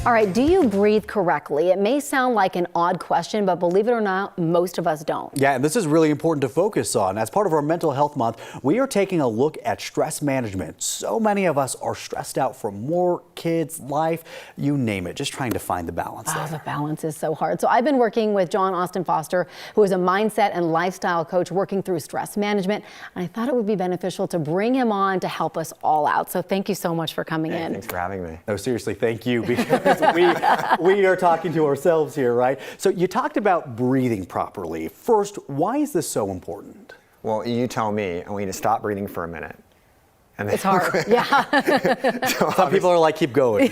All right, do you breathe correctly? It may sound like an odd question, but believe it or not, most of us don't. Yeah, and this is really important to focus on. As part of our Mental Health Month, we are taking a look at stress management. So many of us are stressed out from work, kids, life, you name it, just trying to find the balance there. The balance is so hard. So I've been working with John Austin Foster, who is a mindset and lifestyle coach working through stress management. And I thought it would be beneficial to bring him on to help us all out. So thank you so much for coming in. Thanks for having me. No, seriously, thank you, because we are talking to ourselves here, right? So you talked about breathing properly. First, why is this so important? Well, you tell me. I want you to stop breathing for a minute. And then It's hard, yeah. Some people are like, keep going.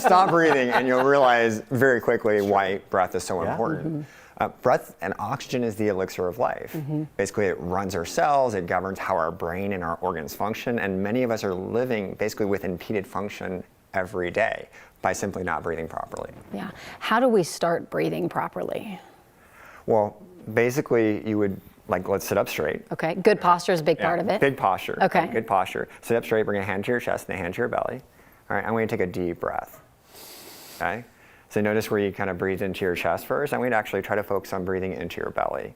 Stop breathing and you'll realize very quickly why breath is so important. Breath and oxygen is the elixir of life. Basically, it runs our cells, it governs how our brain and our organs function, and many of us are living basically with impeded function every day by simply not breathing properly. Yeah. How do we start breathing properly? Well, basically, you would, let's sit up straight. Okay, good posture is a big part of it. Big posture. Okay. Good posture. Sit up straight, bring a hand to your chest and a hand to your belly. All right, I'm going to take a deep breath. Okay? So notice where you kind of breathe into your chest first. I'm going to actually try to focus on breathing into your belly.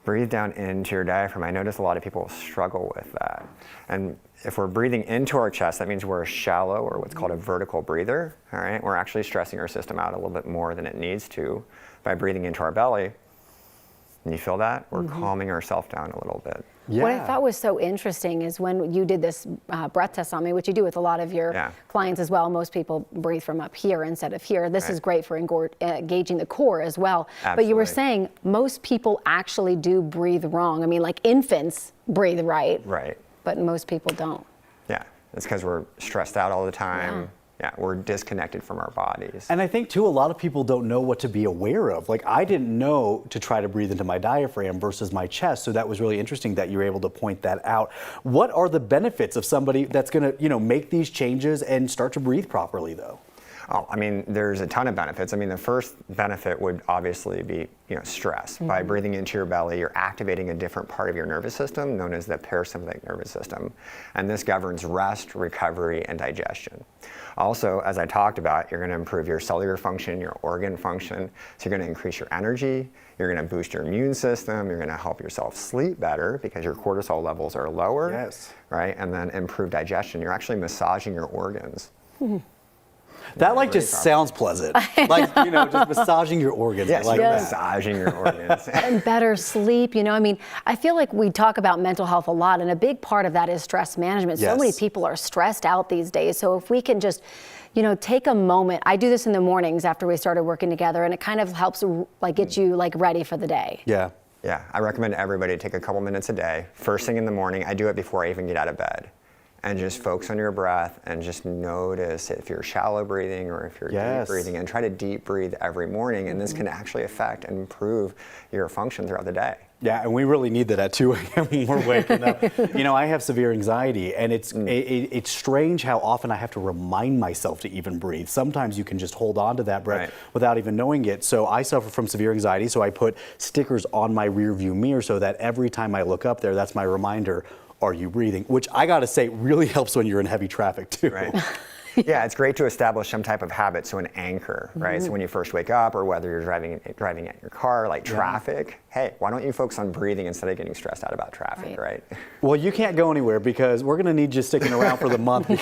Breathe down into your diaphragm. I notice a lot of people struggle with that. And if we're breathing into our chest, that means we're a shallow, or what's called a vertical breather. All right? We're actually stressing our system out a little bit more than it needs to by breathing into our belly. And you feel that? We're calming ourselves down a little bit. Yeah. What I thought was so interesting is when you did this breath test on me, which you do with a lot of your clients as well. Most people breathe from up here instead of here. This is great for engaging the core as well. Absolutely. But you were saying most people actually do breathe wrong. I mean, like infants breathe right. Right. But most people don't. Yeah, it's because we're stressed out all the time. Yeah, we're disconnected from our bodies. And I think, too, a lot of people don't know what to be aware of. Like, I didn't know to try to breathe into my diaphragm versus my chest, so that was really interesting that you were able to point that out. What are the benefits of somebody that's going to, make these changes and start to breathe properly, though? Oh, I mean, there's a ton of benefits. I mean, the first benefit would obviously be, stress. By breathing into your belly, you're activating a different part of your nervous system known as the parasympathetic nervous system. And this governs rest, recovery, and digestion. Also, as I talked about, you're going to improve your cellular function, your organ function. So you're going to increase your energy. You're going to boost your immune system. You're going to help yourself sleep better because your cortisol levels are lower. Yes. Right? And then improve digestion. You're actually massaging your organs. That just sounds pleasant. Just massaging your organs. Yes, massaging your organs. And better sleep, I mean, I feel like we talk about mental health a lot, and a big part of that is stress management. Yes. So many people are stressed out these days. So if we can just, take a moment. I do this in the mornings after we started working together, and it kind of helps get you ready for the day. Yeah. Yeah, I recommend everybody take a couple minutes a day. First thing in the morning, I do it before I even get out of bed. And just focus on your breath and just notice if you're shallow breathing or if you're deep breathing, and try to deep breathe every morning. And this can actually affect and improve your function throughout the day. Yeah, and we really need that at 2 a.m. when we're waking up. I have severe anxiety, and it's strange how often I have to remind myself to even breathe. Sometimes you can just hold on to that breath without even knowing it. So I suffer from severe anxiety, so I put stickers on my rear view mirror so that every time I look up there, that's my reminder. Are you breathing? Which I got to say really helps when you're in heavy traffic too. Right. Yeah, it's great to establish some type of habit, so an anchor, right? So when you first wake up, or whether you're driving at your car, like traffic, hey, why don't you focus on breathing instead of getting stressed out about traffic, right? Well, you can't go anywhere because we're going to need you sticking around for the month. We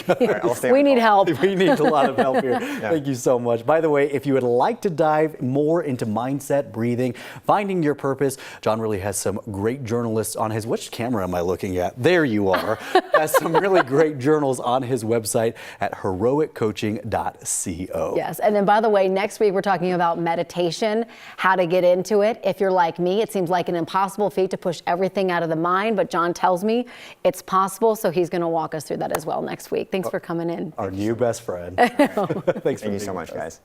need help. We need a lot of help here. Thank you so much. By the way, if you would like to dive more into mindset, breathing, finding your purpose, John really has some great journalists on his, which camera am I looking at? There you are. Has some really great journals on his website at heroiccoaching.co. Yes, and then by the way, next week we're talking about meditation, how to get into it. If you're like me, it seems like an impossible feat to push everything out of the mind, but John tells me it's possible, so he's going to walk us through that as well next week. Thanks for coming in. Our new best friend. Thank you so much, guys.